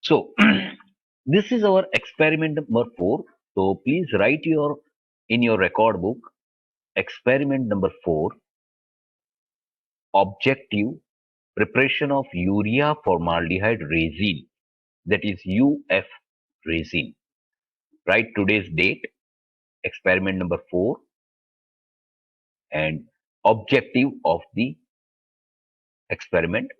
So this is our experiment number 4. So please write in your record book experiment number 4, objective preparation of urea formaldehyde resin, that is UF resin. Write today's date, experiment number 4, and objective of the experiment,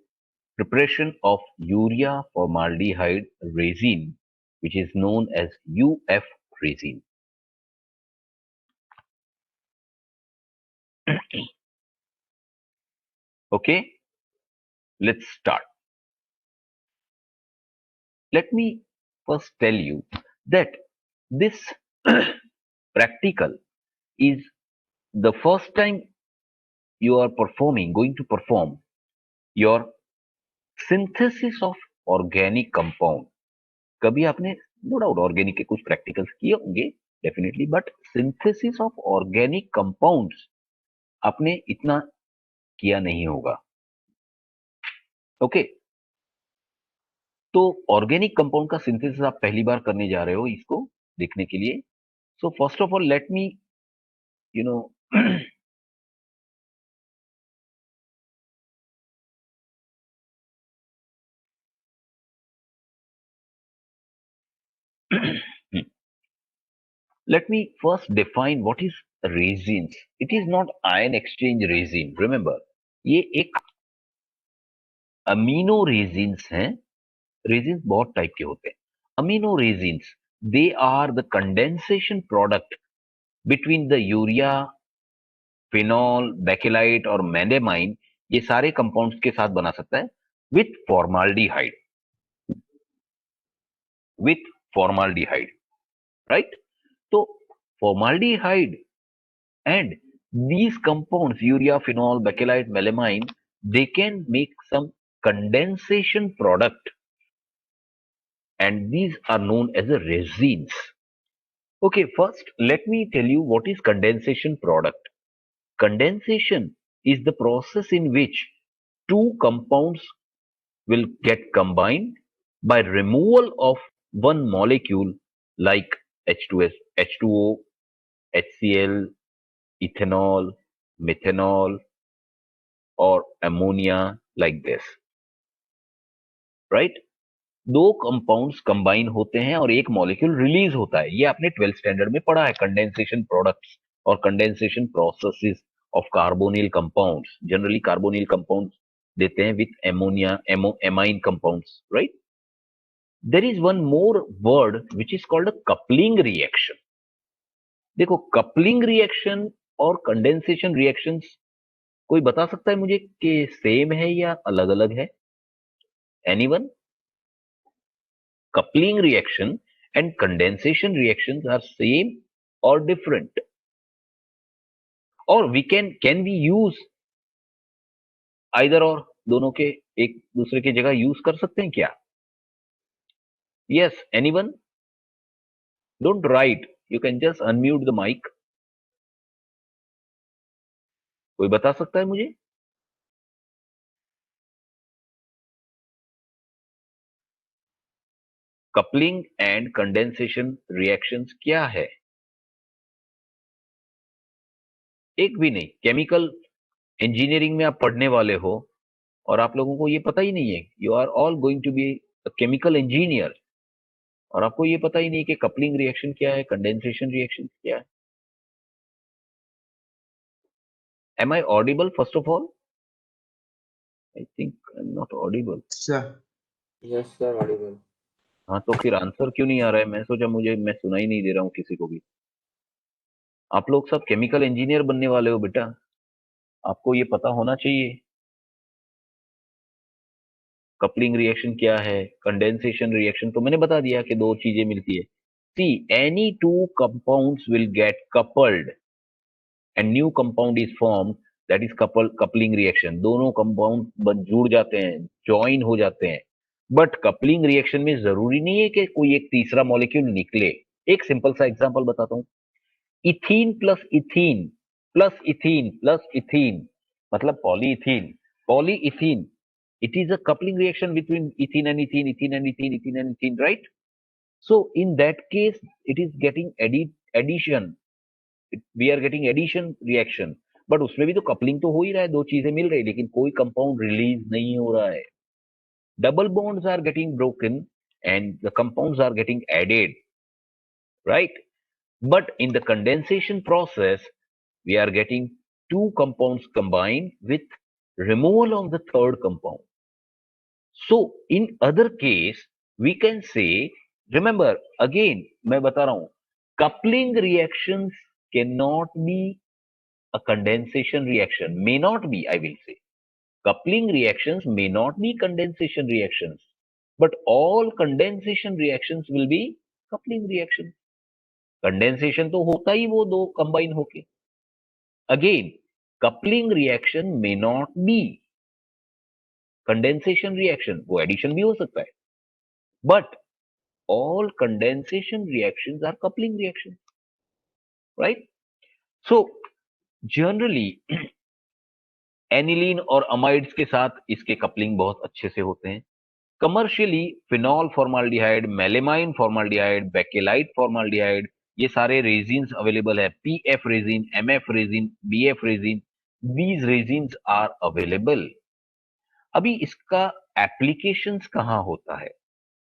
preparation of urea formaldehyde resin, which is known as UF resin. Okay, let's start. Let me first tell you that this practical is the first time you are going to perform your synthesis of organic compound. कभी आपने no doubt organic के कुछ practicals किए होंगे definitely, but synthesis of organic compounds आपने इतना किया नहीं होगा. ओके, तो ऑर्गेनिक कंपाउंड का सिंथेसिस आप पहली बार करने जा रहे हो इसको देखने के लिए. So first of all let me you know let me first define what is resins. It is not ion exchange resin. Remember, ये एक अमीनो रेजिन्स हैं. रेजिन्स बहुत टाइप के होते हैं. Amino resins, they are the condensation product between the urea, phenol, bakelite और melamine. ये सारे कंपाउंड्स के साथ बना सकता है with formaldehyde. With formaldehyde, right? तो formaldehyde and these compounds, urea, phenol, bakelite, melamine, they can make some condensation product, and these are known as the resins. Okay, first let me tell you what is condensation product. Condensation is the process in which two compounds will get combined by removal of one molecule like H2S, H2O, HCl, ethanol, methanol, और ammonia, like this, right? दो compounds combine होते हैं और एक molecule release होता है. ये आपने 12th स्टैंडर्ड में पढ़ा है, कंडेंसेशन प्रोडक्ट्स और condensation processes of carbonyl compounds. Generally carbonyl compounds देते हैं with ammonia, amine compounds, right? There is one more word which is called a coupling reaction. देखो, कपलिंग रिएक्शन और कंडेंसेशन रिएक्शंस कोई बता सकता है मुझे कि सेम है या अलग अलग है? Anyone? Coupling reaction and condensation reactions are same or different? Or can we use either or? दोनों के एक दूसरे की जगह यूज कर सकते हैं क्या? Yes, anyone? Don't write, you can just unmute the mic. कोई बता सकता है मुझे? कपलिंग एंड कंडेंसेशन रिएक्शंस क्या है? एक भी नहीं. केमिकल इंजीनियरिंग में आप पढ़ने वाले हो और आप लोगों को ये पता ही नहीं है. You are all going to be a chemical engineer और आपको ये पता ही नहीं कि कपलिंग रिएक्शन क्या है, कंडेंसेशन रिएक्शन क्या है. Am I audible first of all? I think I'm not audible. Sir. Yes, sir, audible. हाँ, तो फिर आंसर क्यों नहीं आ रहा है? मैं सोचा मैं सुना ही नहीं दे रहा हूँ किसी को भी. आप लोग सब केमिकल इंजीनियर बनने वाले हो बेटा, आपको ये पता होना चाहिए. कपलिंग रिएक्शन क्या है, कंडेंसेशन रिएक्शन तो मैंने बता दिया कि दो चीजें मिलती है. See, any two compounds will get coupled and new compound is form, that is coupling reaction. दोनों कंपाउंड जुड़ जाते हैं, ज्वाइन हो जाते हैं. बट कपलिंग रिएक्शन में जरूरी नहीं है कि कोई एक तीसरा मॉलिक्यूल निकले. एक सिंपल सा एग्जांपल बताता हूं. Ethene plus ethene plus ethene plus ethene मतलब polyethene. Polyethene It is a coupling reaction between ethene and ethene, ethene and ethene, ethene and ethene, right? So in that case, it is getting addition. We are getting addition reaction. But उसमें भी तो coupling तो हो ही रहा है, दो चीजें मिल रही है, लेकिन कोई कंपाउंड रिलीज नहीं हो रहा है. Double bonds are getting broken and the compounds are getting added, right? But in the condensation process, we are getting two compounds combined with removal of the third compound. So in other case, we can say, remember again, मैं बता रहा हूं, coupling reactions cannot be a condensation reaction, may not be, I will say. Coupling reactions may not be condensation reactions, but all condensation reactions will be coupling reactions. Condensation तो होता ही वो दो combine होके. Again, coupling reaction may not be condensation reaction, वो addition भी हो सकता है. But all condensation reactions are coupling reactions, right? So generally aniline और अमाइड्स के साथ इसके कपलिंग बहुत अच्छे से होते हैं. Commercially phenol formaldehyde, melamine formaldehyde, bakelite formaldehyde, ये सारे रेजिन्स अवेलेबल है. PF resin, MF resin, BF resin, these resins are available. अभी इसका एप्लीकेशंस कहाँ होता है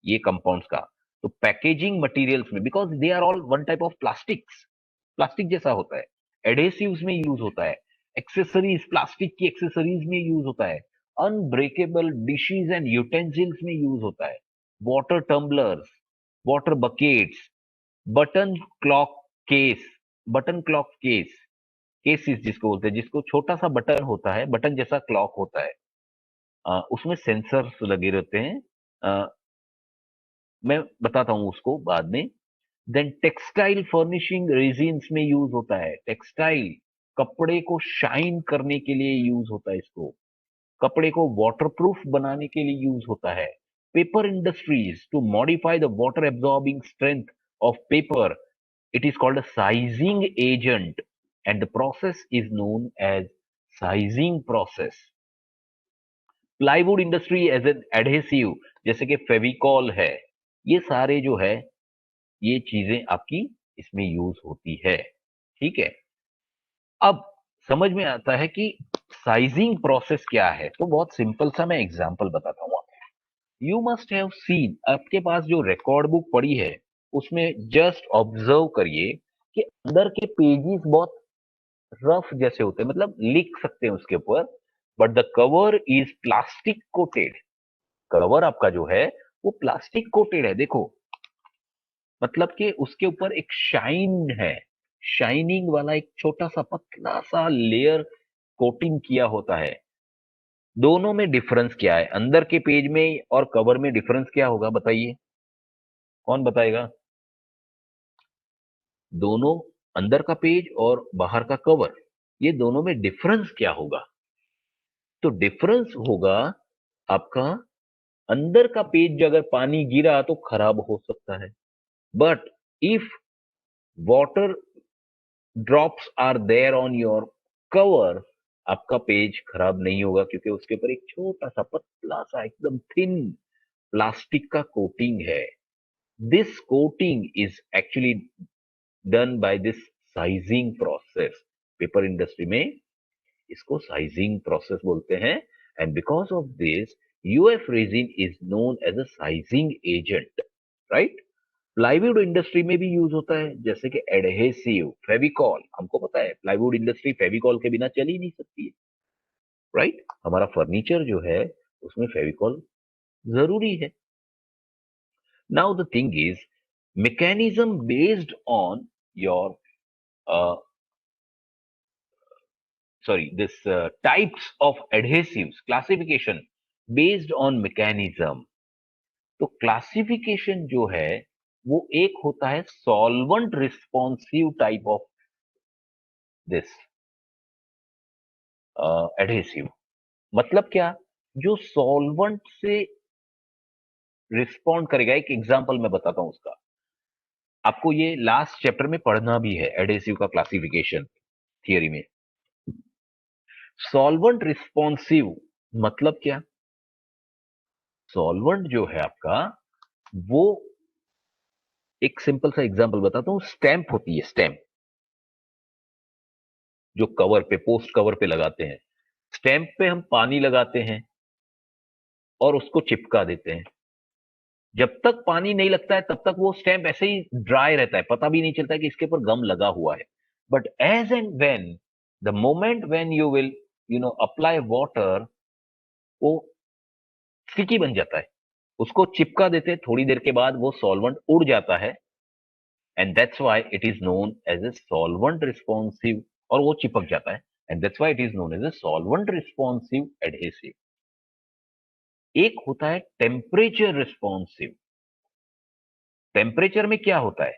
ये कंपाउंड्स का? तो पैकेजिंग मटेरियल्स में, because they are all one type of plastics, plastic जैसा होता है. एडेसिव्स में यूज होता है, एक्सेसरीज, प्लास्टिक की एक्सेसरीज में यूज होता है, अनब्रेकेबल डिशेज एंड यूटेंसिल्स में यूज होता है, water tumblers, water buckets, button clock case, button clock case, cases जिसको बोलते हैं, जिसको छोटा सा बटन होता है, बटन जैसा क्लॉक होता है, उसमें सेंसर्स लगे रहते हैं. मैं बताता हूं उसको बाद में. देन टेक्सटाइल फर्निशिंग रेजिन्स में यूज होता है. टेक्सटाइल, कपड़े को शाइन करने के लिए यूज होता है इसको. कपड़े को वाटरप्रूफ बनाने के लिए यूज होता है. Paper industries, to modify the water absorbing strength of paper, it is called a sizing agent and the process is known as sizing process. Plywood industry as an adhesive, जैसे कि फेविकॉल है, ये सारे जो है ये चीजें आपकी इसमें यूज होती है. ठीक है. अब समझ में आता है कि साइजिंग प्रोसेस क्या है. तो बहुत सिंपल सा मैं एग्जांपल बताता हूं आपको. यू मस्ट हैव सीन, आपके पास जो रिकॉर्ड बुक पड़ी है उसमें जस्ट ऑब्जर्व करिए कि अंदर के पेजेस बहुत रफ जैसे होते हैं, मतलब लिख सकते हैं उसके ऊपर, but the cover is plastic coated. Cover आपका जो है वो प्लास्टिक कोटेड है. देखो, मतलब कि उसके ऊपर एक शाइन है, शाइनिंग वाला एक छोटा सा पतला सा लेयर कोटिंग किया होता है. दोनों में डिफरेंस क्या है? अंदर के पेज में और कवर में डिफरेंस क्या होगा बताइए, कौन बताएगा? दोनों, अंदर का पेज और बाहर का कवर, ये दोनों में डिफरेंस क्या होगा? तो डिफरेंस होगा आपका, अंदर का पेज अगर पानी गिरा तो खराब हो सकता है, but if water drops are there on your cover, आपका पेज खराब नहीं होगा, क्योंकि उसके ऊपर एक छोटा सा पतला सा एकदम थिन प्लास्टिक का कोटिंग है. This coating is actually done by this sizing process. Paper industry में इसको साइजिंग प्रोसेस बोलते हैं. And because of this UF resin is known as a sizing agent, right? Plywood industry में भी use होता है, जैसे कि एडहेसिव, फेविकॉल. हमको पता है प्लाईवुड इंडस्ट्री फेविकॉल के बिना चल ही नहीं सकती है, राइट? हमारा फर्नीचर जो है उसमें फेविकॉल जरूरी है. Now the thing is, mechanism based on your sorry, this types of adhesives, classification based on mechanism. तो क्लासिफिकेशन जो है वो एक होता है solvent responsive type of this adhesive. मतलब क्या? जो सॉल्वेंट से रिस्पॉन्ड करेगा. एक एग्जांपल मैं बताता हूं उसका, आपको ये लास्ट चैप्टर में पढ़ना भी है, एडहेसिव का क्लासिफिकेशन थियरी में. सॉल्वेंट रिस्पॉन्सिव मतलब क्या? सॉल्वेंट जो है आपका, वो एक सिंपल सा एग्जांपल बताता हूं, स्टैंप होती है, स्टैंप जो कवर पे, पोस्ट कवर पे लगाते हैं। स्टैंप पे हम पानी लगाते हैं और उसको चिपका देते हैं। जब तक पानी नहीं लगता है तब तक वो स्टैंप ऐसे ही ड्राई रहता है, पता भी नहीं चलता है कि इसके ऊपर गम लगा हुआ है। But as and when, the moment when you will apply water, वो स्टिकी बन जाता है। उसको चिपका देते हैं, थोड़ी देर के बाद वो सॉल्वेंट उड़ जाता है, and that's why it is known as a solvent responsive, और वो चिपक जाता है, and that's why it is known as a solvent responsive adhesive. एक होता है टेम्परेचर रिस्पॉन्सिव। टेम्परेचर में क्या होता है?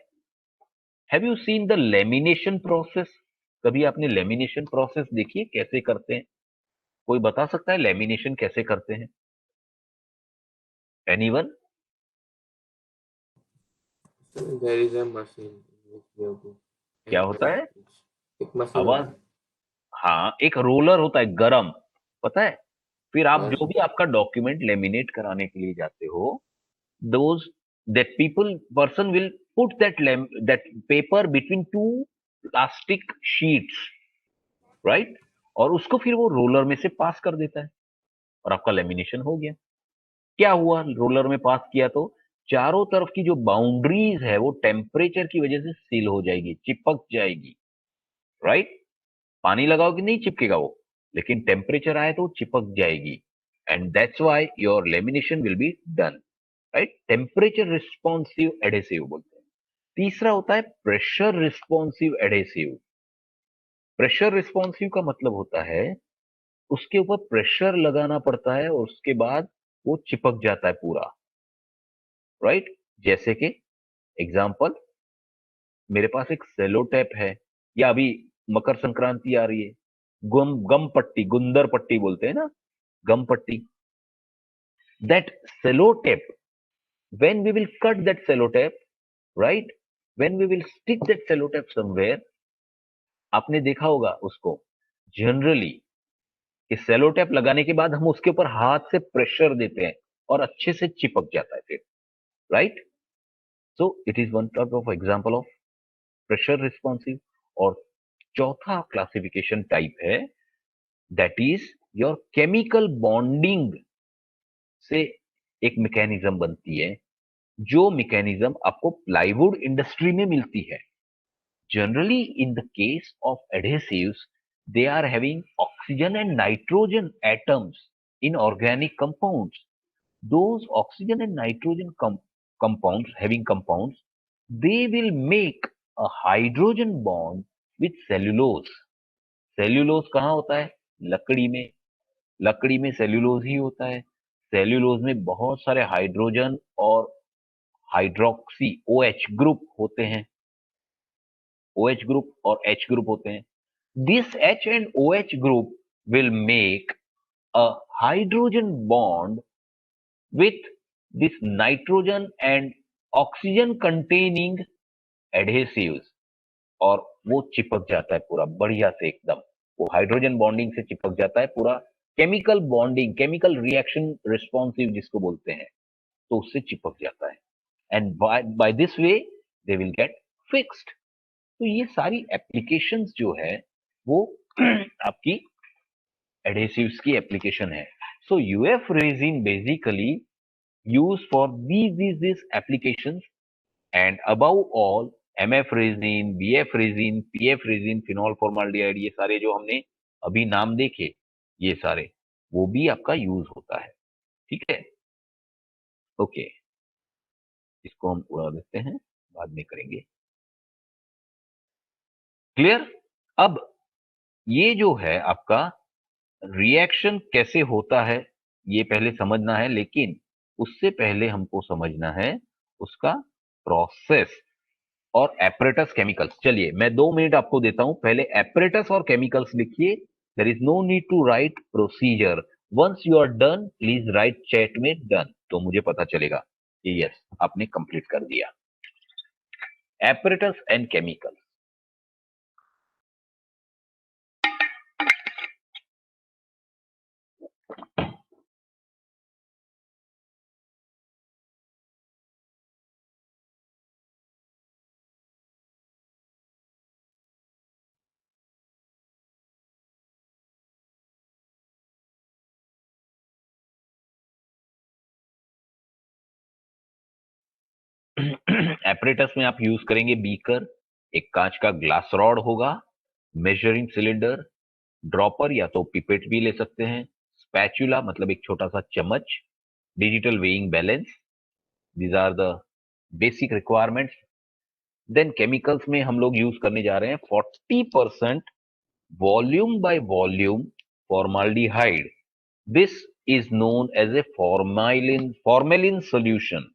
Have you seen the lamination process? कभी आपने लेमिनेशन प्रोसेस देखी है, कैसे करते हैं? कोई बता सकता है लेमिनेशन कैसे करते हैं? Anyone? There is a machine which we have to क्या enter होता the है? page. एक मशीन आवाज? होता है। हाँ, एक रोलर होता है गरम, पता है? फिर आप यस जो भी आपका डॉक्यूमेंट लेमिनेट कराने के लिए जाते हो, those that person will put that paper between two plastic sheets, right? और उसको फिर वो रोलर में से पास कर देता है, और आपका लेमिनेशन हो गया। क्या हुआ, रोलर में पास किया तो चारों तरफ की जो बाउंड्रीज है वो टेम्परेचर की वजह से सील हो जाएगी, चिपक जाएगी, राइट? पानी लगाओ कि नहीं चिपकेगा वो, लेकिन टेम्परेचर आए तो वो चिपक जाएगी, and that's why your lamination will be done, right? Temperature responsive adhesive बोलते हैं। तीसरा होता है pressure responsive adhesive. Pressure responsive का मतलब होता है उसके ऊपर प्रेशर लगाना पड़ता है और उसके बाद वो चिपक जाता है पूरा, राइट? जैसे कि एग्जाम्पल, मेरे पास एक सेलो टेप है, या अभी मकर संक्रांति आ रही है, गम गम पट्टी, गुंदर पट्टी बोलते हैं ना, गम पट्टी। That cello tape, when we will cut that cello tape, right, when we will stick that cello tape somewhere, आपने देखा होगा उसको, जनरली इस सेलो टेप लगाने के बाद हम उसके ऊपर हाथ से प्रेशर देते हैं और अच्छे से चिपक जाता है फिर, right? So it is one type of example of pressure responsive. और चौथा क्लासिफिकेशन टाइप है, that is your chemical bonding से एक मैकेनिज्म बनती है, जो मैकेनिज्म आपको प्लाईवुड इंडस्ट्री में मिलती है। Generally, in the case of adhesives, they are having oxygen and nitrogen atoms in organic compounds. Those oxygen and nitrogen compounds, having compounds, they will make a hydrogen bond with cellulose. Cellulose कहाँ होता है? लकड़ी में। लकड़ी में cellulose ही होता है। Cellulose में बहुत सारे हाइड्रोजन और हाइड्रोक्सी OH ग्रुप होते हैं। OH ग्रुप और H ग्रुप होते हैं। This H and OH group will make a hydrogen bond with this nitrogen and oxygen containing adhesives, और वो चिपक जाता है पूरा बढ़िया से एकदम। वो हाइड्रोजन बॉन्डिंग से चिपक जाता है पूरा, chemical bonding, chemical reaction responsive जिसको बोलते हैं, तो उससे चिपक जाता है, and by this way they will get fixed. तो ये सारी एप्लीकेशंस जो है वो आपकी adhesives की एप्लीकेशन है। So UF resin basically use for these applications, and above all MF resin, BF resin, PF resin, phenol formaldehyde, ये सारे जो हमने अभी नाम देखे, ये सारे वो भी आपका यूज होता है। ठीक है, ओके, इसको हम उड़ा देते हैं, बाद में करेंगे। क्लियर? अब ये जो है आपका रिएक्शन कैसे होता है, ये पहले समझना है, लेकिन उससे पहले हमको समझना है उसका प्रोसेस और एपरेटस केमिकल्स। चलिए मैं 2 मिनट आपको देता हूं, पहले एपरेटस और केमिकल्स लिखिए। There is no need to write procedure. Once you are done please write chat में डन, तो मुझे पता चलेगा कि यस आपने कंप्लीट कर दिया। Apparatus and chemical. एपरेटस में आप यूज करेंगे बीकर, एक कांच का ग्लास रॉड होगा, मेजरिंग सिलेंडर, ड्रॉपर या तो पिपेट भी ले सकते हैं, स्पैचुला मतलब एक छोटा सा चम्मच, digital weighing balance. These are the basic requirements. Then chemicals में हम लोग यूज करने जा रहे हैं 40% volume by volume formaldehyde. This is known as a formalin solution.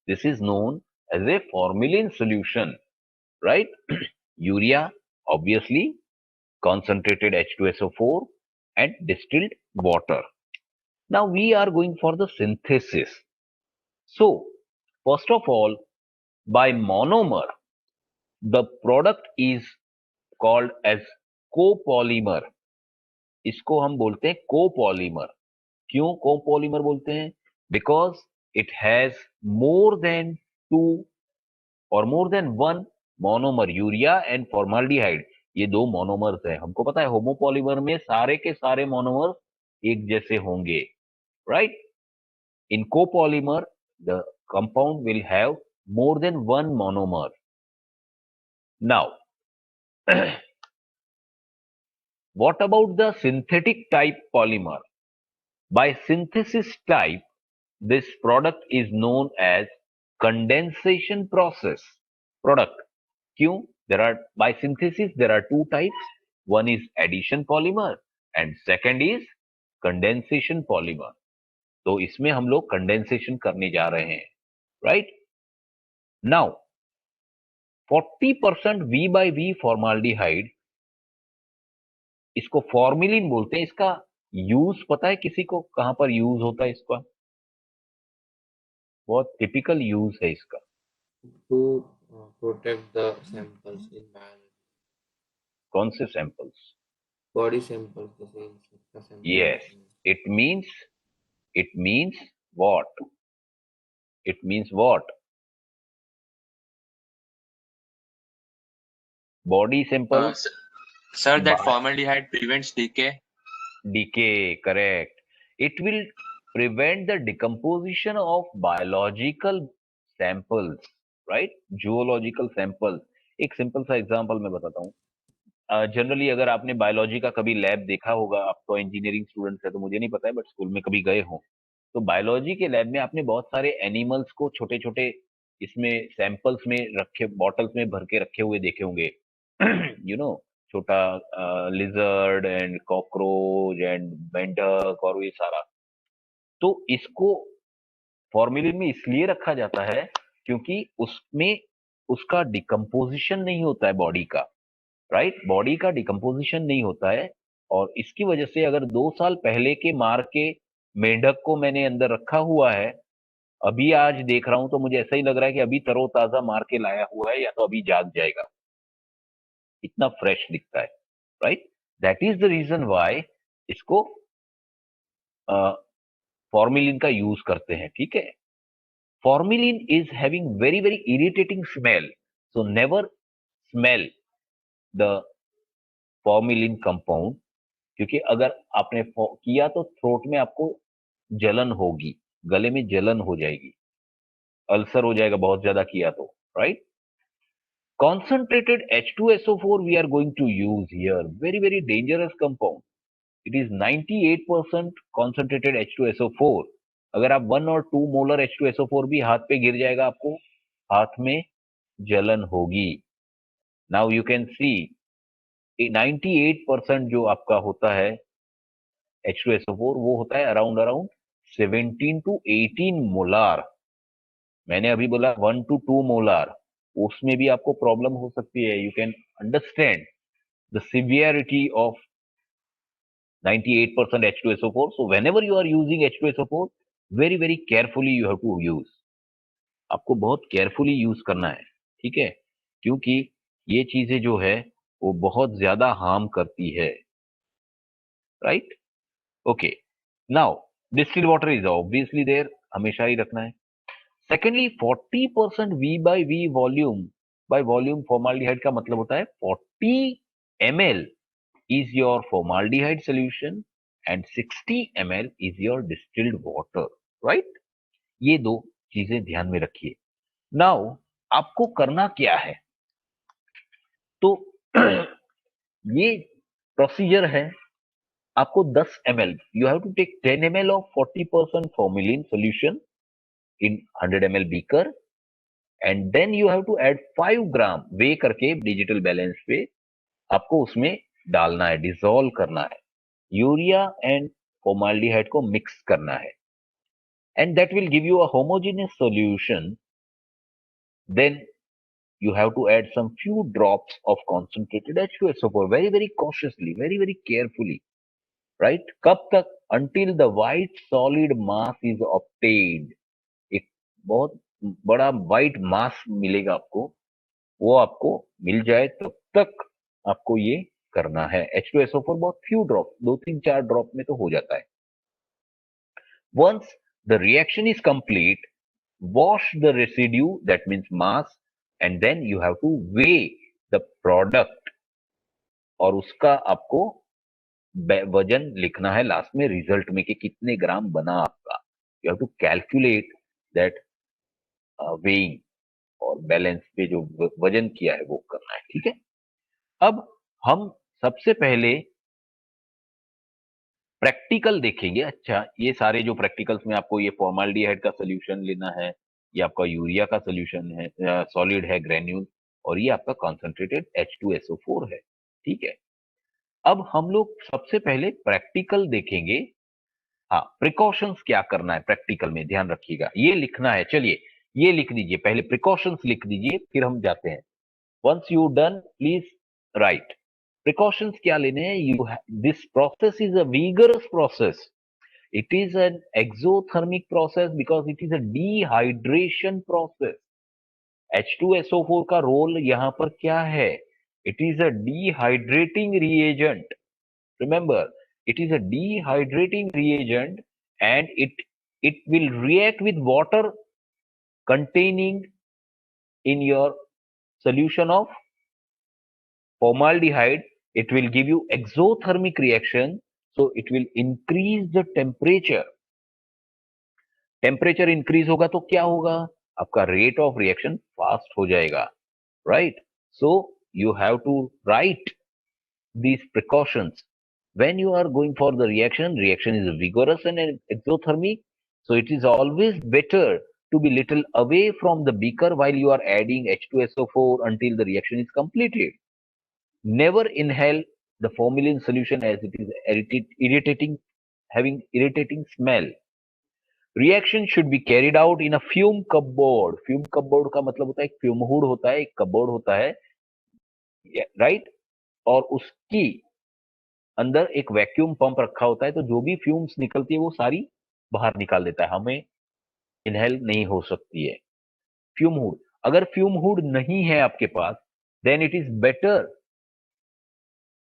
This is known as a formalin solution, right? Urea, obviously, concentrated H2SO4 and distilled water. Now we are going for the synthesis. So, first of all, by monomer, the product is called as copolymer. इसको हम बोलते हैं copolymer. क्यों copolymer बोलते हैं? Because it has more than two और more than one monomer. Urea and formaldehyde ये दो मोनोमर्स है। हमको पता है होमोपॉलीमर में सारे के सारे मोनोमर एक जैसे होंगे, right? In copolymer the compound will have more than one monomer. Now what about the synthetic type polymer? By synthesis type, this product is known as condensation process product. क्यों? There are, by synthesis there are two types. One is addition polymer and second is condensation polymer. तो इसमें हम लोग condensation करने जा रहे हैं, right? Now 40% V by V formaldehyde, इसको फॉर्मिलिन बोलते हैं। इसका यूज पता है किसी को कहां पर यूज होता है इसका? बहुत टिपिकल यूज है इसका। To protect the samples in biology. कौन से samples? Body samples, the sample. Yes, it means it means what? It means what? Body sample Sir, that by formaldehyde prevents decay. decay, correct. It will prevent the decomposition of biological samples, right? Zoological samples. एक simple सा example मैं बताता हूँ। Generally अगर आपने biology का कभी lab देखा होगा, आप तो इंजीनियरिंग स्टूडेंट्स है तो मुझे नहीं पता है, बट स्कूल में कभी गए हो तो बायोलॉजी के लैब में आपने बहुत सारे एनिमल्स को छोटे छोटे इसमें सैंपल्स में रखे, बॉटल्स में भर के रखे हुए देखे होंगे। यू नो, छोटा लिजर्ड एंड कॉकरोच एंड मेंढक और ये सारा। तो इसको फॉर्मेलिन में इसलिए रखा जाता है क्योंकि उसमें उसका डिकम्पोजिशन नहीं होता है बॉडी का, राइट? बॉडी का डिकम्पोजिशन नहीं होता है और इसकी वजह से अगर 2 साल पहले के मार के मेंढक को मैंने अंदर रखा हुआ है, अभी आज देख रहा हूं तो मुझे ऐसा ही लग रहा है कि अभी तरोताजा मार के लाया हुआ है या तो अभी जाग जाएगा, इतना फ्रेश दिखता है, right? That is the reason why इसको फॉर्मिलिन का यूज करते हैं, ठीक है? Formalin is having very very irritating smell, so never smell the formalin compound, क्योंकि अगर आपने किया तो थ्रोट में आपको जलन होगी, गले में जलन हो जाएगी, अल्सर हो जाएगा बहुत ज्यादा किया तो, right? Concentrated H2SO4 we are going to use here. Very, very dangerous compound. It is 98% concentrated H2SO4. अगर आप 1 और 2 मोलर H2SO4 भी हाथ पे गिर जाएगा, आपको हाथ में जलन होगी। Now you can see 98% जो आपका होता है H2SO4 वो होता है अराउंड 17 to 18 मोलार। मैंने अभी बोला 1 to 2 मोलार, उसमें भी आपको प्रॉब्लम हो सकती है। You can understand the severity of 98% H2SO4. So whenever you are using H2SO4, very very carefully you have to use. आपको बहुत केयरफुली यूज करना है, ठीक है? क्योंकि ये चीजें जो है वो बहुत ज्यादा हार्म करती है, right? Okay, now distilled water is obviously there, हमेशा ही रखना है। Secondly 40% V by V volume by volume formaldehyde का मतलब होता है 40 ml is your formaldehyde solution and 60 ml is your distilled water, right? ये दो चीजें ध्यान में रखिए। नाउ आपको करना क्या है, तो ये प्रोसीजर है। आपको 10 ml, you have to take 10 ml of 40% formalin solution in 100 ml beaker, and then you have to add 5 gram, weigh करके डिजिटल बैलेंस पे आपको उसमें डालना है, डिसॉल्व करना है, यूरिया एंड फॉर्माल्डिहाइड को मिक्स करना है, and that will give you a homogeneous solution. Then you have to add some few drops of concentrated H2SO4 very very cautiously, very very carefully, right? कब तक? until the white solid mass is obtained, एक बहुत बड़ा white mass मिलेगा आपको, वो आपको मिल जाए तब तक आपको ये करना है। H2SO4 बहुत few ड्रॉप, 2 3 4 ड्रॉप में तो हो जाता है। once the reaction is complete, wash the residue, that means mass, and then you have to weigh the product, और उसका आपको वजन लिखना है लास्ट में रिजल्ट में कि कितने ग्राम बना आपका। You have to calculate that weighing, और बैलेंस पे जो वजन किया है वो करना है, ठीक है। अब हम सबसे पहले प्रैक्टिकल देखेंगे। अच्छा, ये सारे जो प्रैक्टिकल्स में आपको ये फॉर्माल्डिहाइड का सोल्यूशन लेना है, ये आपका यूरिया का सोल्यूशन है, सॉलिड है ग्रेन्यूल, और ये आपका कॉन्सेंट्रेटेड H2SO4 है, ठीक है। अब हम लोग सबसे पहले प्रैक्टिकल देखेंगे। हाँ, प्रिकॉशंस क्या करना है प्रैक्टिकल में, ध्यान रखिएगा, ये लिखना है। चलिए ये लिख दीजिए, पहले प्रिकॉशंस लिख दीजिए, फिर हम जाते हैं। Once you done, please write. Precautions क्या लेने हैं? This process is a vigorous process. It is an exothermic process because it is a dehydration process. H2SO4 का रोल यहां पर क्या है? It is a dehydrating reagent. Remember, it is a dehydrating reagent, and it will react with water containing in your solution of formaldehyde. It will give you exothermic reaction, so it will increase the temperature. Temperature increase होगा तो क्या होगा? आपका rate of reaction fast हो जाएगा, right? So you have to write these precautions when you are going for the reaction is vigorous and exothermic, so it is always better to be little away from the beaker while you are adding H2SO4 until the reaction is completed. Never inhale the formalin solution as it is irritating, having irritating smell. Reaction should be carried out in a fume cupboard. Fume cupboard का मतलब होता है एक fume hood होता है, एक cupboard होता है, राइट? और उसकी अंदर एक वैक्यूम पंप रखा होता है, तो जो भी फ्यूम्स निकलती है वो सारी बाहर निकाल देता है, हमें इनहेल नहीं हो सकती है। फ्यूम हुड, अगर फ्यूम हुड नहीं है आपके पास, then it is better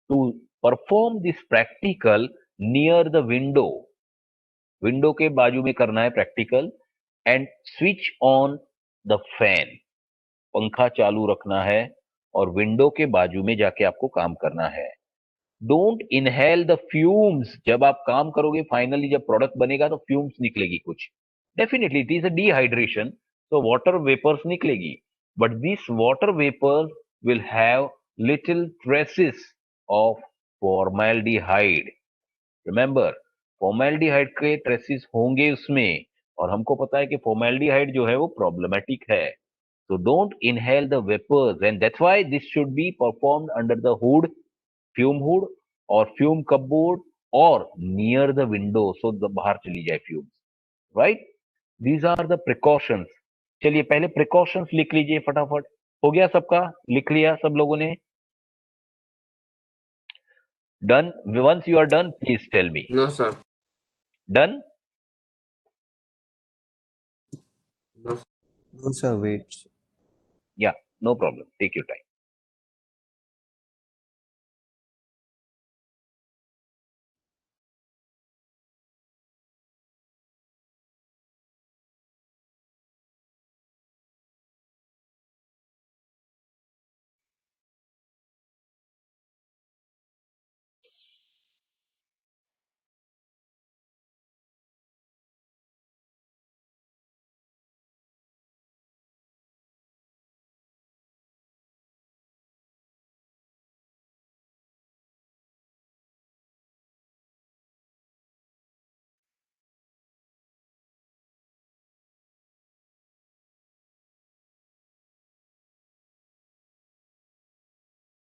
to perform this practical near the window. Window के बाजू में करना है practical, and switch on the fan, पंखा चालू रखना है, और विंडो के बाजू में जाके आपको काम करना है। Don't inhale the fumes. जब आप काम करोगे, फाइनली जब प्रोडक्ट बनेगा तो फ्यूम्स निकलेगी कुछ, definitely it is a dehydration, तो वाटर वेपर्स निकलेगी, but this water vapours will have little traces of formaldehyde. Remember, formaldehyde के ट्रेसेस होंगे उसमें, और हमको पता है कि फॉर्मल्डिहाइड जो है वो प्रॉब्लमेटिक है। So don't inhale the vapors, and that's why this should be performed under the hood, fume hood, or fume cupboard, or near the window, so the बाहर चली जाए fumes, right? These are the precautions. चलिए पहले precautions लिख लीजिए फटाफट। हो गया सबका? लिख लिया सब लोगों ने? Done? Once you are done, please tell me. No, sir. Done? No, sir. No, sir, wait. Yeah, no problem. Take your time.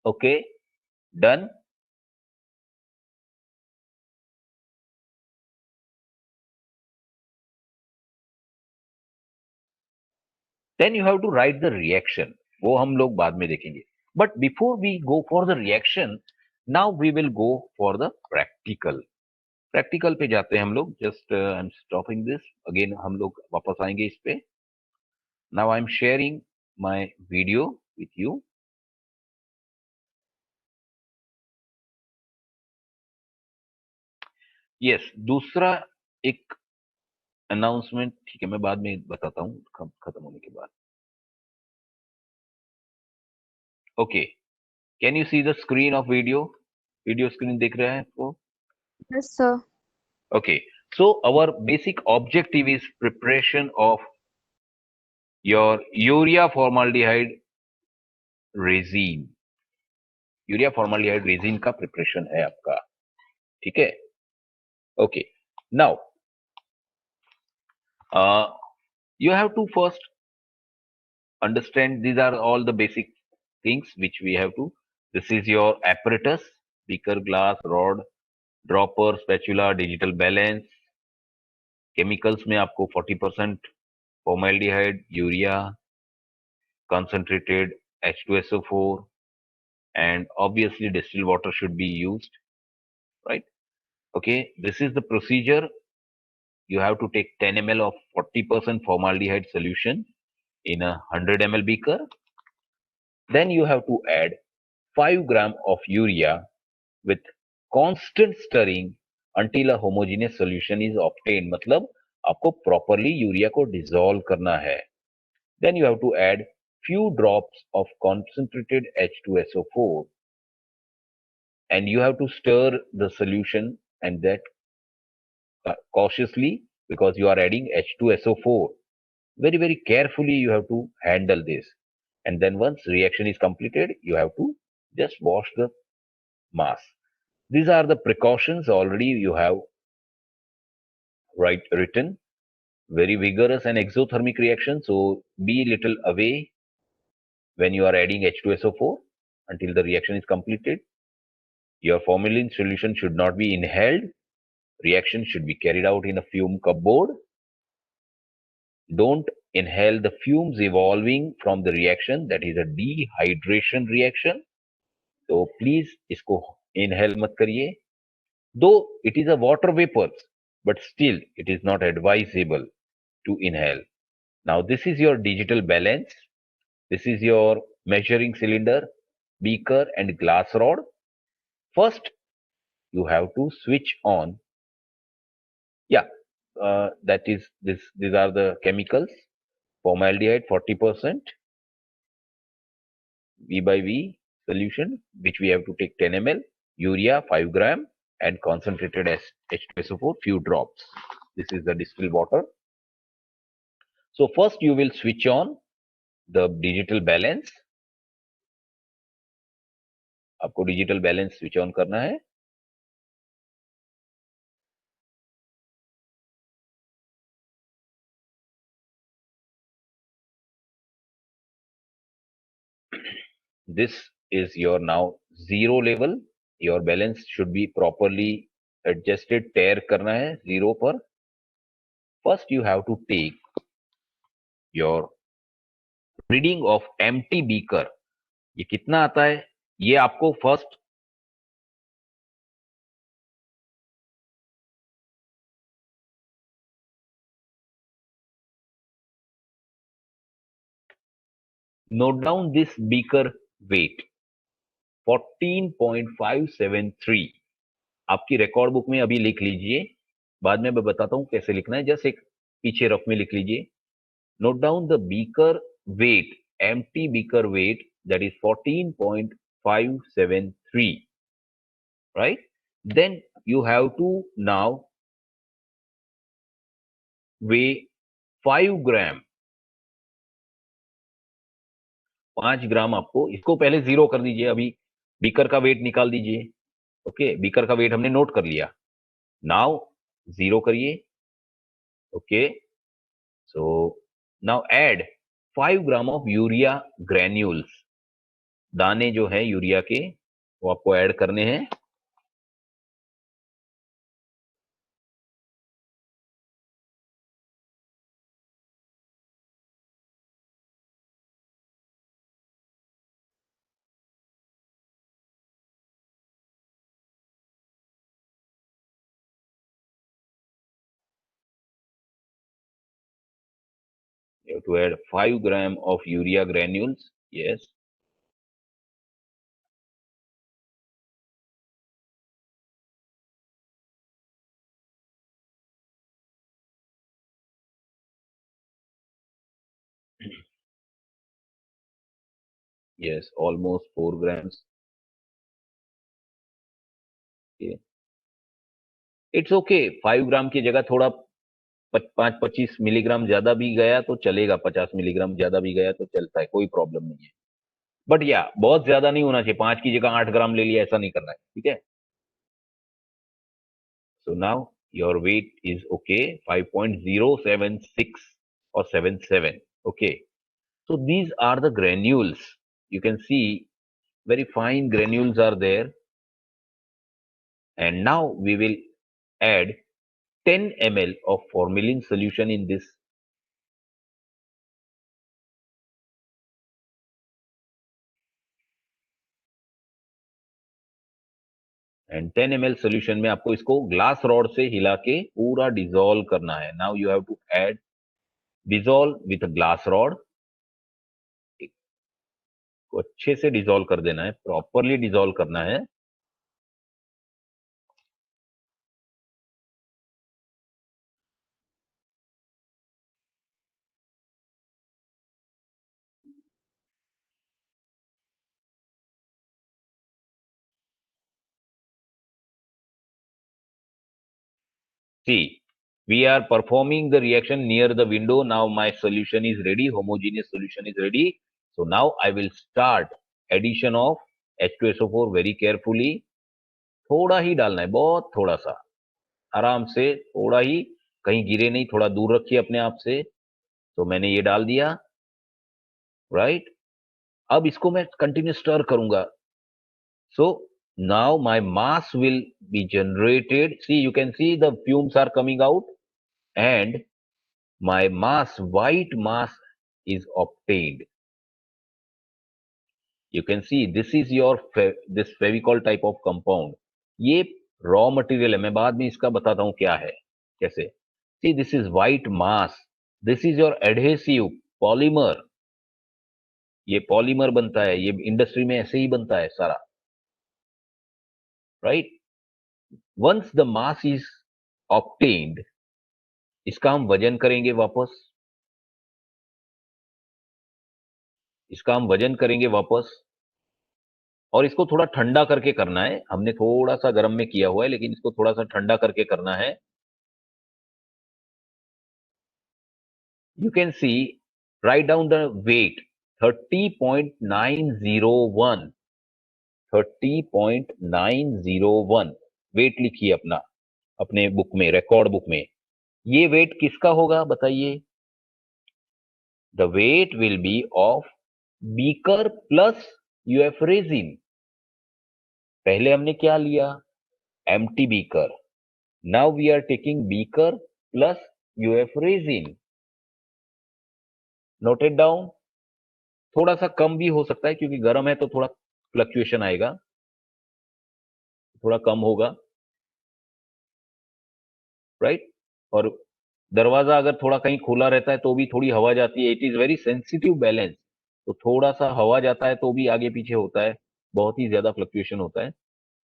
Okay, done. Then you have to write the reaction. वो हम लोग बाद में देखेंगे. But before we go for the reaction, now we will go for the practical. Practical पे जाते हैं हम लोग. Just I am stopping this again. हम लोग वापस आएंगे इस पे. Now I am sharing my video with you. Yes, दूसरा एक अनाउंसमेंट. ठीक है, मैं बाद में बताता हूँ खत्म होने के बाद. Okay, can you see the screen of video? Video screen दिख रहा है आपको? Yes, sir. Okay, so our basic objective is preparation of your urea formaldehyde resin. Urea formaldehyde resin का प्रिपरेशन है आपका. ठीक है. Okay, now you have to first understand these are all the basic things which we have to. This is your apparatus: beaker, glass, rod, dropper, spatula, digital balance. Chemicals में आपको 40% formaldehyde, urea, concentrated H2SO4, and obviously distilled water should be used, right? Okay, this is the procedure. You have to take 10 ml of 40% formaldehyde solution in a 100 ml beaker. Then you have to add 5 gram of urea with constant stirring until a homogeneous solution is obtained. मतलब आपको properly urea को dissolve करना है. Then you have to add few drops of concentrated H2SO4 and you have to stir the solution, and that cautiously, because you are adding H2SO4. Very, very carefully you have to handle this. And then once reaction is completed, you have to just wash the mass. These are the precautions already you have written. Very vigorous and exothermic reaction, so be little away when you are adding H2SO4 until the reaction is completed. Your formalin solution should not be inhaled. Reaction should be carried out in a fume cupboard. Don't inhale the fumes evolving from the reaction, that is a dehydration reaction. So please इसको inhale मत करिए. Though it is a water vapor, but still it is not advisable to inhale. Now this is your digital balance. This is your measuring cylinder, beaker and glass rod. First, you have to switch on. Yeah, that is this. These are the chemicals. Formaldehyde 40%, V by V solution, which we have to take 10 ml, urea 5 gram, and concentrated H2SO4 few drops. This is the distilled water. So first you will switch on the digital balance. आपको digital balance switch on करना है. This is your now zero level. Your balance should be properly adjusted. Tear करना है zero पर. First you have to take your reading of empty beaker. ये कितना आता है ये आपको first note down this beaker weight 14.573. आपकी रिकॉर्ड बुक में अभी लिख लीजिए. बाद में मैं बताता हूं कैसे लिखना है. जस्ट एक पीछे रफ में लिख लीजिए. Note down the beaker weight, empty beaker weight, that is 14.573, right? Then you have to now weigh 5 gram. 5 ग्राम आपको, इसको पहले जीरो कर दीजिए. अभी बीकर का वेट निकाल दीजिए. ओके, बीकर का वेट हमने नोट कर लिया. नाउ जीरो करिए. Okay, so now add 5 gram of urea granules. दाने जो है यूरिया के वो आपको ऐड करने हैं। You have to add 5 gram of urea granules. Yes. Yes, almost 4 grams. Okay. It's okay. 5 ग्राम की जगह थोड़ा 5-25 मिलीग्राम ज्यादा भी गया तो चलेगा, 50 मिलीग्राम ज्यादा भी गया तो चलता है, कोई प्रॉब्लम नहीं है। बट या बहुत ज्यादा नहीं होना चाहिए, 5 की जगह 8 ग्राम ले लिया, ऐसा नहीं करना है, ठीक है। So now your weight is okay, 5.076 or 77. Okay. So these are the granules. You can see very fine granules are there. And now we will add 10 ml of formalin solution in this. And 10 ml solution में आपको इसको glass rod से हिला के पूरा dissolve करना है। Now you have to add dissolve with a glass rod. को अच्छे से डिसॉल्व कर देना है, प्रॉपरली डिसॉल्व करना है। See, we are performing the reaction near the window. Now my solution is ready, homogeneous solution is ready. So now I will start addition of H2SO4 very carefully. थोड़ा ही डालना है, बहुत थोड़ा सा, आराम से, थोड़ा ही, कहीं गिरे नहीं, थोड़ा दूर रखिए अपने आप से। तो मैंने ये डाल दिया, राइट। अब इसको मैं कंटिन्यू स्टर करूंगा। So now my mass will be generated. See, you can see the fumes are coming out and my mass, white mass is obtained. You can see this is your this Fevicol type of compound. ये raw material है, मैं बाद में इसका बताता हूं क्या है, कैसे। See, this is white mass. This is your adhesive polymer. ये पॉलीमर बनता है, ये इंडस्ट्री में ऐसे ही बनता है सारा, right. Once the mass is obtained, इसका हम वजन करेंगे वापस, इसका हम वजन करेंगे वापस, और इसको थोड़ा ठंडा करके करना है। हमने थोड़ा सा गर्म में किया हुआ है, लेकिन इसको थोड़ा सा ठंडा करके करना है। You can see, write down the weight, 30.901, 30.901 weight लिखिए अपना, अपने बुक में, रिकॉर्ड बुक में। ये वेट किसका होगा बताइए? The weight will be of beaker plus UF resin. पहले हमने क्या लिया? Empty beaker. Now we are taking beaker plus UF resin. Noted down. थोड़ा सा कम भी हो सकता है क्योंकि गर्म है तो थोड़ा फ्लक्चुएशन आएगा, थोड़ा कम होगा, राइट। और दरवाजा अगर थोड़ा कहीं खुला रहता है तो भी थोड़ी हवा जाती है। It is very sensitive balance, तो थोड़ा सा हवा जाता है तो भी आगे पीछे होता है, बहुत ही ज्यादा फ्लक्चुएशन होता है।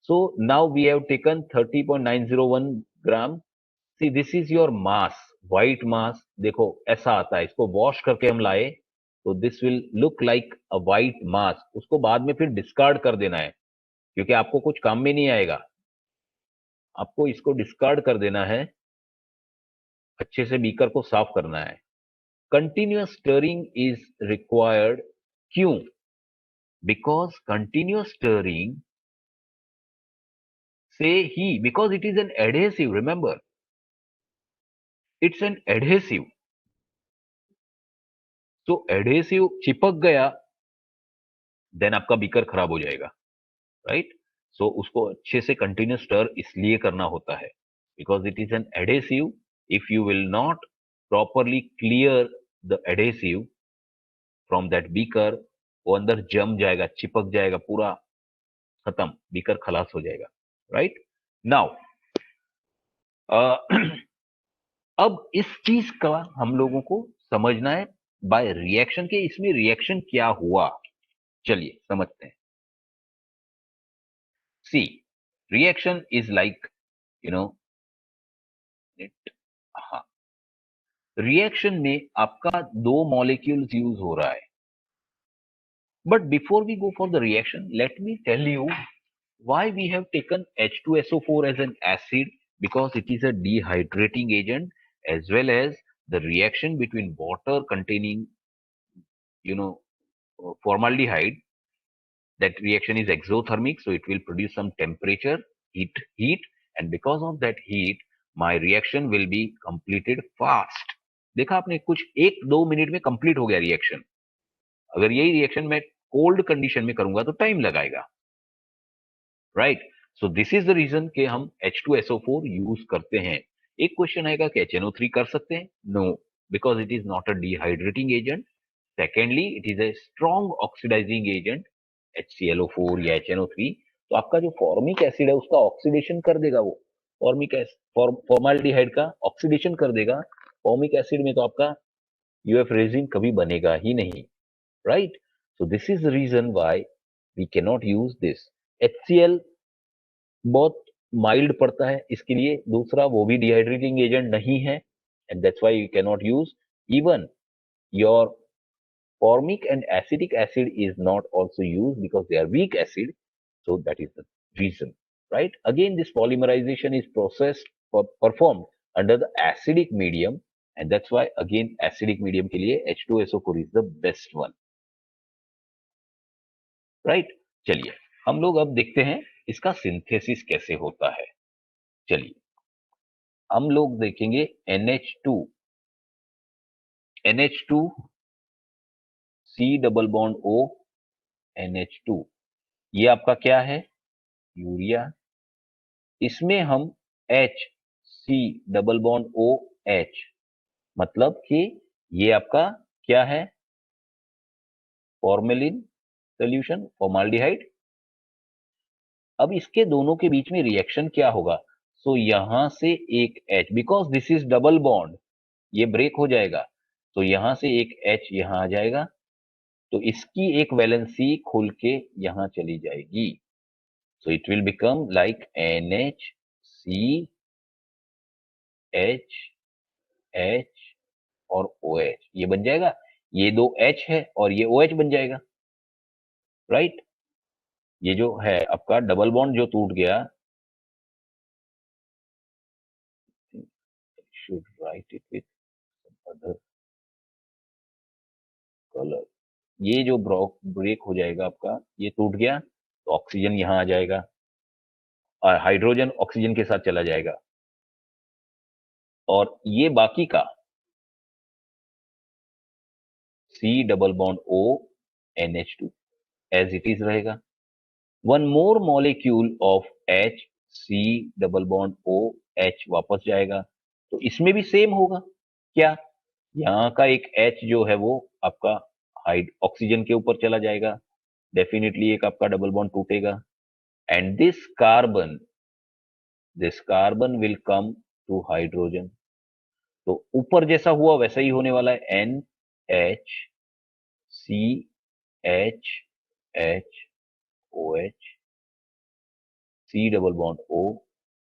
So now we have taken 30.901 gram. See, this is your mass, white mass. देखो ऐसा आता है, इसको वॉश करके हम लाए तो this will look like a white mass. उसको बाद में फिर डिस्कार्ड कर देना है क्योंकि आपको कुछ काम में नहीं आएगा, आपको इसको डिस्कार्ड कर देना है। अच्छे से बीकर को साफ करना है। Continuous stirring is required. क्यों? बिकॉज कंटिन्यूअस स्टरिंग से ही, because it is an adhesive, remember, it's an adhesive. तो एडहेसिव चिपक गया देन आपका बीकर खराब हो जाएगा, राइट। सो उसको अच्छे से कंटिन्यूस स्टर इसलिए करना होता है because it is N adhesive. If you will not properly clear the adhesive from that beaker, वो अंदर जम जाएगा, चिपक जाएगा, पूरा खत्म, बीकर खलास हो जाएगा, राइट। नाउ अब इस चीज का हम लोगों को समझना है बाय रिएक्शन के, इसमें रिएक्शन क्या हुआ, चलिए समझते हैं। See, reaction is like, you know, हाँ, रिएक्शन में आपका दो मॉलिक्यूल्स यूज हो रहा है। But before we go for the reaction, let me tell you why we have taken H2SO4 as an acid, because it is a dehydrating agent, as well as the reaction between water containing, you know, formaldehyde. That reaction is exothermic, so it will produce some temperature, heat, and because of that heat, my reaction will be completed fast. देखा आपने, कुछ 1-2 minute में complete हो गया reaction. अगर यही reaction मैं cold condition में करूंगा तो टाइम लगाएगा, right. So this is the reason कि हम H2SO4 यूज करते हैं। एक क्वेश्चन आएगा कि HNO3 कर सकते हैं? No, because it is not a dehydrating agent. Secondly, it is a strong oxidising agent. HClO4 या HNO3, तो आपका जो फॉर्मिक एसिड है उसका ऑक्सीडेशन कर देगा, वो फॉर्मिक फॉर्माल्डिहाइड का ऑक्सीडेशन कर देगा। फॉर्मिक एसिड में तो आपका यूएफ रेजिन कभी बनेगा ही नहीं, right. So this is the reason why we can not use this. HCl बहुत माइल्ड पड़ता है इसके लिए, दूसरा वो भी डिहाइड्रेटिंग एजेंट नहीं है, and that's why you can not use. Even your formic and acetic acid is not also used because they are weak acid, so that is the reason, right? Again, this polymerization is processed or performed under the acidic medium, and that's why again acidic medium के लिए H2SO4 is the best one, right? चलिए हम लोग अब देखते हैं इसका synthesis कैसे होता है। चलिए हम लोग देखेंगे NH2 C double bond O NH2, ये आपका क्या है? यूरिया। इसमें हम H C double bond O H, मतलब कि ये आपका क्या है? Formalin solution, formaldehyde. अब इसके दोनों के बीच में रिएक्शन क्या होगा? सो यहां से एक H, because this is double bond, ये ब्रेक हो जाएगा, तो यहां से एक H यहां आ जाएगा, तो इसकी एक वैलेंसी खुल के यहां चली जाएगी। So it will become like NH CH H और OH, ये बन जाएगा। ये दो H है और ये OH बन जाएगा, राइट। ये जो है आपका डबल बॉन्ड जो टूट गया, should write it with other colour. ये जो ब्रेक हो जाएगा आपका, ये टूट गया तो ऑक्सीजन यहां आ जाएगा और हाइड्रोजन ऑक्सीजन के साथ चला जाएगा, और ये बाकी का C double bond O NH2 as it is रहेगा। One more molecule of H C double bond O H वापस जाएगा, तो इसमें भी सेम होगा। क्या? यहाँ का एक H जो है वो आपका हाइड ऑक्सीजन के ऊपर चला जाएगा, डेफिनेटली एक आपका डबल बॉन्ड टूटेगा, and this carbon will come to hydrogen. तो ऊपर जैसा हुआ वैसा ही होने वाला है, NH CH HOH C double bond O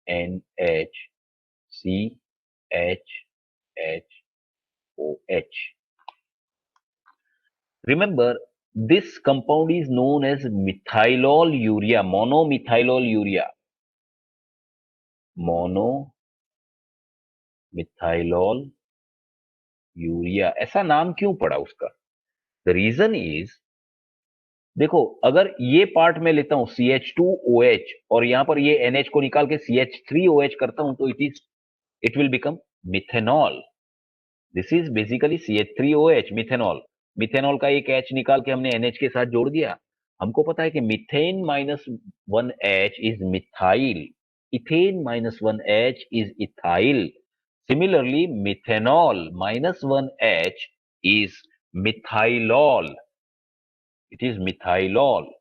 NH CH HOH। Remember, this compound is known as methylol urea, monomethylol urea, monomethylol urea। ऐसा नाम क्यों पड़ा उसका? द रीजन इज, देखो अगर ये पार्ट में लेता हूं CH2OH और यहां पर ये NH को निकाल के CH3OH करता हूं, तो it will become methanol. This is basically CH3OH methanol. Methanol का एक H निकाल के हमने NH के साथ जोड़ दिया, हमको पता है कि methane -1H is methyl, ethane -1H is ethyl, similarly methanol -1H is methylol, it is methylol.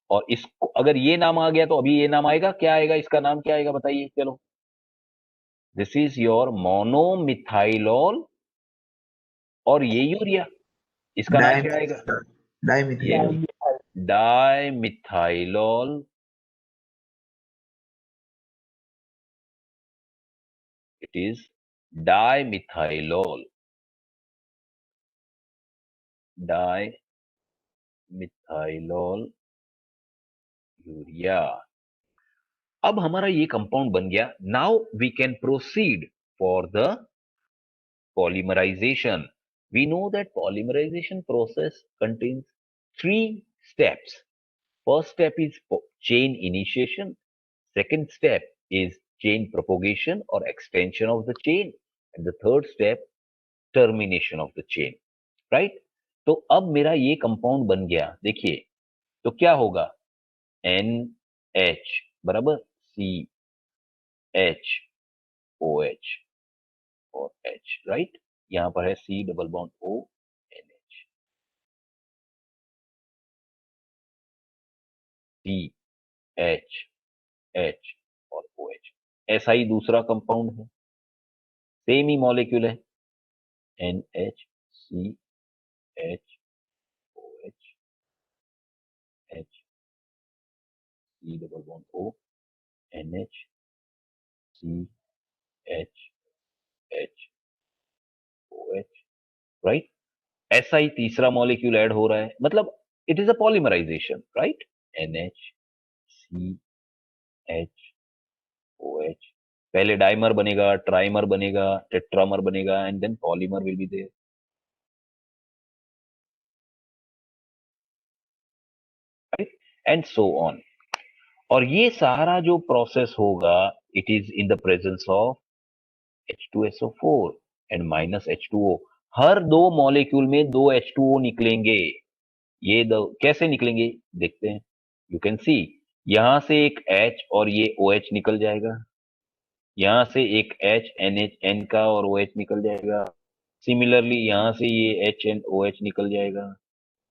और इसको अगर ये नाम आ गया तो अभी ये नाम आएगा, क्या आएगा, इसका नाम क्या आएगा बताइए, चलो। दिस इज योर मोनोमिथाइलॉल, और ये यूरिया, इसका नाम क्या आएगा, ये dimethyl. Dimethylol, it is dimethylol, dimethylol urea. अब हमारा ये कंपाउंड बन गया। Now we can proceed for the polymerization. We know that polymerization process contains three steps. First step is chain initiation. Second step is chain propagation or extension of the chain. And the third step, termination of the chain. Right? तो अब मेरा ये compound बन गया, देखिए, तो क्या होगा, NH बराबर CHOH और H, राइट। यहां पर है C double bond O NH, CH और OH। ऐसा ही दूसरा कंपाउंड है, सेम ही मॉलिक्यूल है, NH CHOH H C double bond O NH CHH OH, right. ऐसा ही तीसरा मॉलिक्यूल ऐड हो रहा है, मतलब it is a polymerisation, right. NH CH OH, पहले डाइमर बनेगा, ट्राइमर बनेगा, टेट्रामर बनेगा, and then polymer will be there, right, and so on. और ये सारा जो प्रोसेस होगा, it is in the presence of H2SO4 and minus H2O। हर दो मॉलिक्यूल में दो H2O निकलेंगे। ये दो कैसे निकलेंगे देखते हैं। यू कैन सी, यहां से एक H और ये OH निकल जाएगा, यहां से एक H NH N का और OH निकल जाएगा, सिमिलरली यहां से ये H एंड OH निकल जाएगा,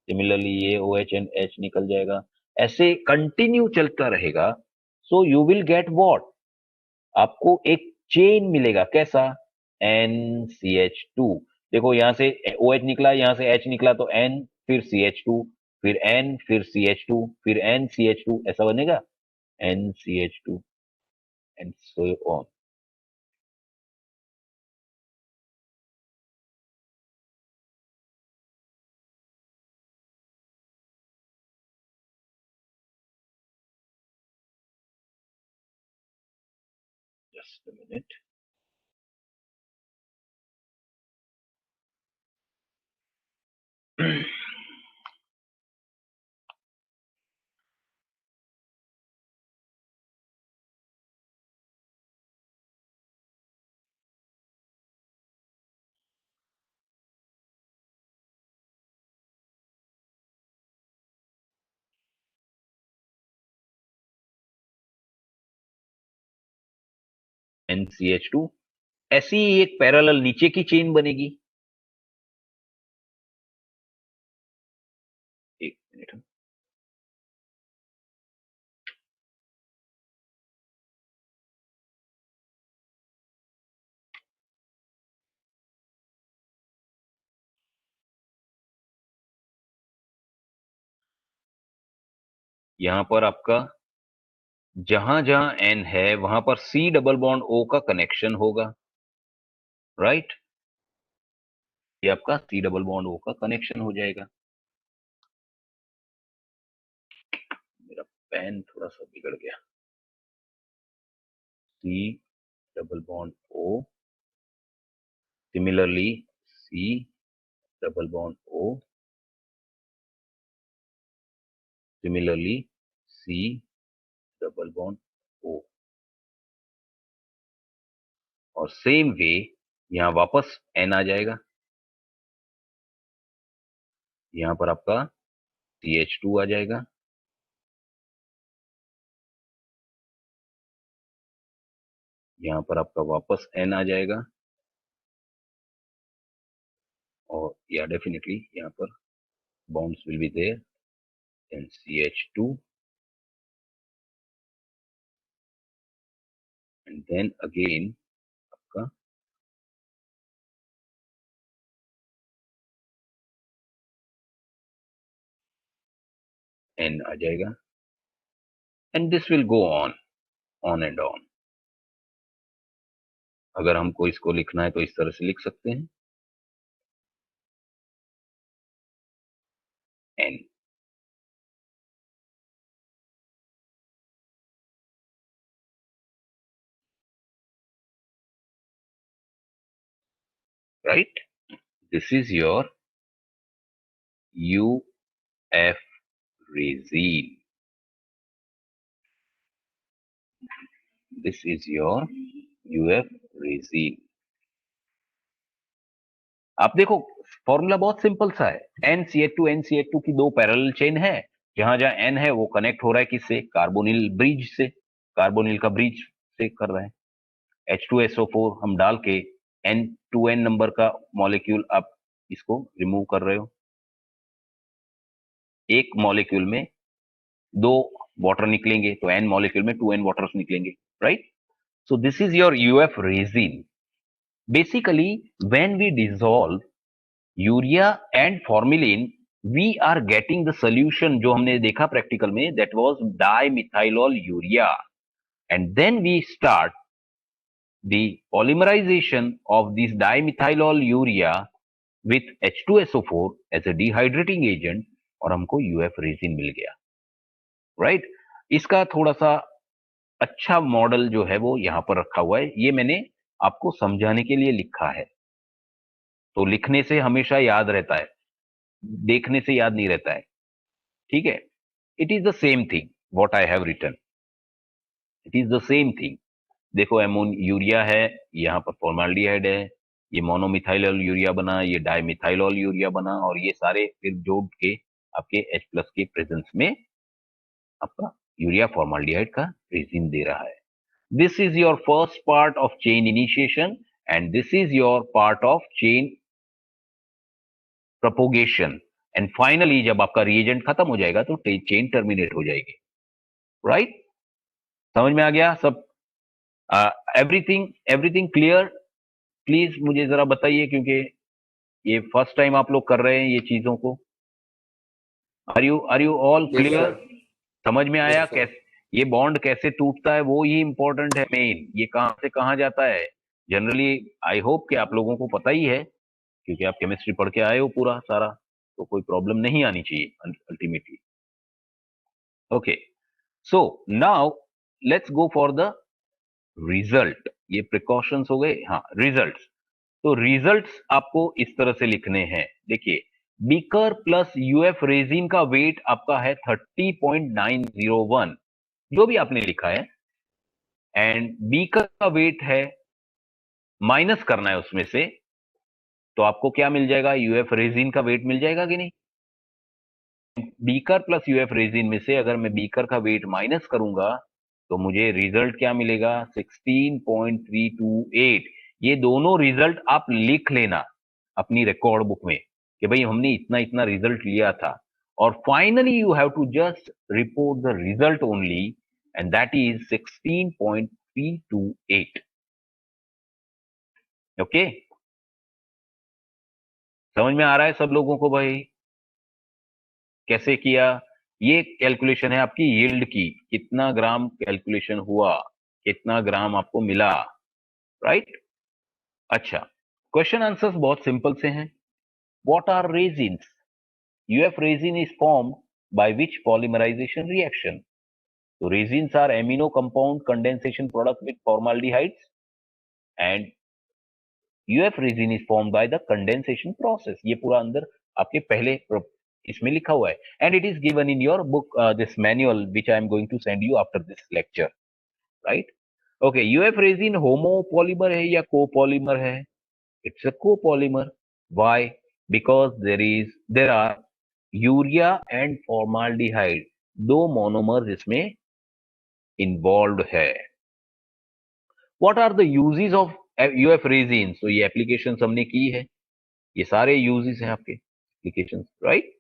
सिमिलरली ये OH एंड H निकल जाएगा, ऐसे कंटिन्यू चलता रहेगा। So you will get what, आपको एक चेन मिलेगा, कैसा, NCH2। देखो यहां से OH निकला, यहां से H निकला, तो N फिर CH2, फिर N फिर CH2, फिर NCH2, ऐसा बनेगा, NCH2 and so on. Just a minute. NCH2, ऐसी ही एक पैरेलल नीचे की चेन बनेगी, एक मिनट, यहां पर आपका जहां जहां N है वहां पर C डबल बॉन्ड O का कनेक्शन होगा, राइट। ये आपका C डबल बॉन्ड O का कनेक्शन हो जाएगा। मेरा पेन थोड़ा सा बिगड़ गया। C double bond O, similarly C double bond O, similarly C double bond O, और सेम वे यहां वापस N आ जाएगा, यहां पर आपका CH2 आ जाएगा, यहाँ पर आपका वापस N आ जाएगा, और या डेफिनेटली यहाँ पर bonds will be there, then CH2, and then again आपका N आ जाएगा, and this will go on and on. अगर हमको इसको लिखना है तो इस तरह से लिख सकते हैं, N. Right? This is your UF resin. This is your UF resin. आप देखो फॉर्मूला बहुत सिंपल सा है, NCH2 की दो पैरेलल चेन है, जहां जहां N है वो कनेक्ट हो रहा है किससे, कार्बोनिल ब्रिज से, कार्बोनिल का ब्रिज से कर रहे हैं। H2SO4 हम डाल के N2N नंबर का मॉलिक्यूल आप इसको रिमूव कर रहे हो, एक मॉलिक्यूल में दो वाटर निकलेंगे तो N मॉलिक्यूल में 2N वाटर्स निकलेंगे, right? So this is your UF resin. Basically, when we dissolve urea and formalin, we are getting the solution जो हमने देखा प्रैक्टिकल में, that was dimethylol urea, and then we start the polymerization of this dimethylol urea with H2SO4 as a dehydrating agent, और हमको UF resin मिल गया, right? इसका थोड़ा सा अच्छा मॉडल जो है वो यहां पर रखा हुआ है, ये मैंने आपको समझाने के लिए लिखा है, तो लिखने से हमेशा याद रहता है, देखने से याद नहीं रहता है, ठीक है? It is the same thing what I have written, it is the same thing. देखो यूरिया है, यहाँ पर फॉर्माल्डिहाइड है, ये मोनोमिथाइल यूरिया बना, ये डाइमिथाइल यूरिया बना, और ये सारे फिर जोड़ के आपके H+ के प्रेजेंस में आपका यूरिया फॉर्माल्डिहाइड का रेजिन दे रहा है. This is your first part of chain initiation, and this is your part of chain propagation. And finally जब आपका रिएजेंट खत्म हो जाएगा तो चेन टर्मिनेट हो जाएगी, राइट? समझ में आ गया सब? Everything everything clear? प्लीज मुझे जरा बताइए, क्योंकि ये फर्स्ट टाइम आप लोग कर रहे हैं ये चीजों को. Are you all Yes, clear? sir. समझ में आया Yes, sir. कैसे ये बॉन्ड कैसे टूटता है? वो ही इंपॉर्टेंट है मेन, ये कहां से कहां जाता है. जनरली आई होप कि आप लोगों को पता ही है, क्योंकि आप केमिस्ट्री पढ़ के आए हो पूरा सारा, तो कोई प्रॉब्लम नहीं आनी चाहिए ultimately. Okay, so now let's go for the result. ये प्रिकॉशंस हो गए. हाँ, रिजल्ट्स. तो रिजल्ट्स आपको इस तरह से लिखने हैं. देखिए, बीकर प्लस यूएफ रेजिन का वेट आपका है 30.901, जो भी आपने लिखा है, एंड बीकर का वेट है, माइनस करना है उसमें से, तो आपको क्या मिल जाएगा? यूएफ रेजिन का वेट मिल जाएगा कि नहीं? बीकर प्लस यूएफ रेजिन में से अगर मैं बीकर का वेट माइनस करूंगा तो मुझे रिजल्ट क्या मिलेगा? 16.328. ये दोनों रिजल्ट आप लिख लेना अपनी रिकॉर्ड बुक में कि भाई हमने इतना इतना रिजल्ट लिया था, और finally you have to just report the result only, and that is 16.328. Okay, समझ में आ रहा है सब लोगों को भाई कैसे किया? ये कैलकुलेशन है आपकी यील्ड की, कितना ग्राम कैलकुलेशन हुआ, कितना ग्राम आपको मिला, राइट? अच्छा, क्वेश्चन आंसर्स बहुत सिंपल से हैं. What are resins? UF resin is form by which polymerization reaction? तो resins are amino compound condensation product with formaldehydes, and UF resin is form by the condensation process. ये पूरा अंदर आपके पहले इसमें लिखा हुआ है, and it is given in your book, this manual which I am going to send you after this lecture, right? Okay, UF resin homopolymer है या कोपॉलीमर है? It's a copolymer. Why? Because there are urea and formaldehyde, दो monomers इसमें involve है. What are the uses of UF resin? तो ये application हमने की है, ये सारे यूजेस हैं आपके application, right?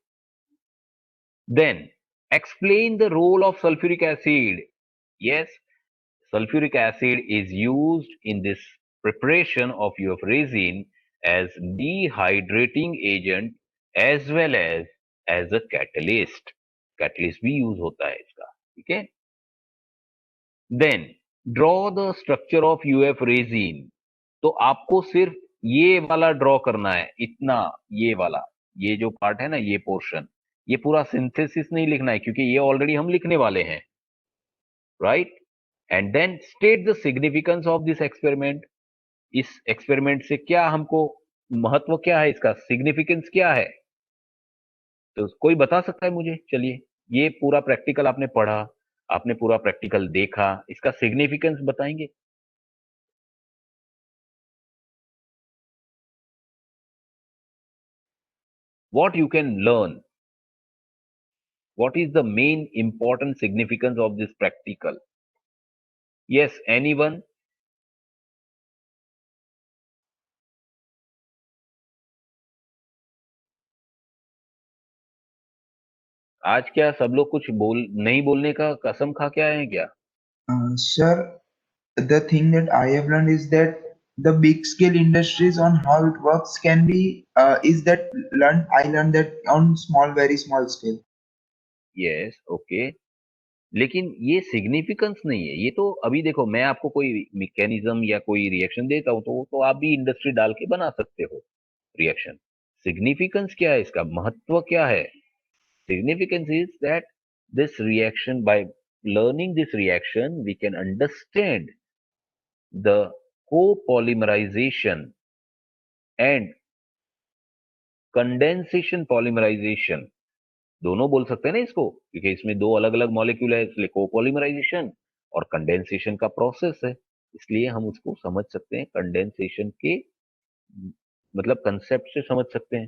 Then explain the role of sulphuric acid. Yes, sulfuric acid is used in this preparation of your resin as dehydrating agent as well as a catalyst. Catalyst भी use होता है इसका, ठीक है? Then draw the structure of UF resin. तो आपको सिर्फ ये वाला ड्रॉ करना है, इतना, ये वाला, ये जो पार्ट है ना, ये पोर्शन, ये पूरा सिंथेसिस नहीं लिखना है क्योंकि ये ऑलरेडी हम लिखने वाले हैं, right? And then state the significance of this experiment. इस एक्सपेरिमेंट से क्या हमको महत्व, क्या है इसका, सिग्निफिकेंस क्या है? तो कोई बता सकता है मुझे? चलिए, ये पूरा प्रैक्टिकल आपने पढ़ा, आपने पूरा प्रैक्टिकल देखा, इसका सिग्निफिकेंस बताएंगे? What you can learn? What is the main important significance of this practical? Yes, anyone? आज क्या सब लोग कुछ नहीं बोलने का कसम खा के आए हैं क्या? Sir, the thing that I have learned is that the big scale industries on how it works can be I learned that on very small scale. Yes, okay, लेकिन ये सिग्निफिकेंस नहीं है। ये तो अभी देखो, मैं आपको कोई मैकेनिज्म या कोई रिएक्शन देता हूं तो आप भी इंडस्ट्री डाल के बना सकते हो रिएक्शन। सिग्निफिकेंस क्या है इसका, महत्व क्या है? Significance is that this reaction, by learning this reaction, we can understand the copolymerization and condensation polymerization. दोनों बोल सकते हैं ना इसको, क्योंकि इसमें दो अलग अलग मॉलिक्यूल है, इसलिए कोपोलिमराइजेशन और कंडेंसेशन का प्रोसेस है, इसलिए हम उसको समझ सकते हैं कंडेंसेशन के मतलब कंसेप्ट से समझ सकते हैं।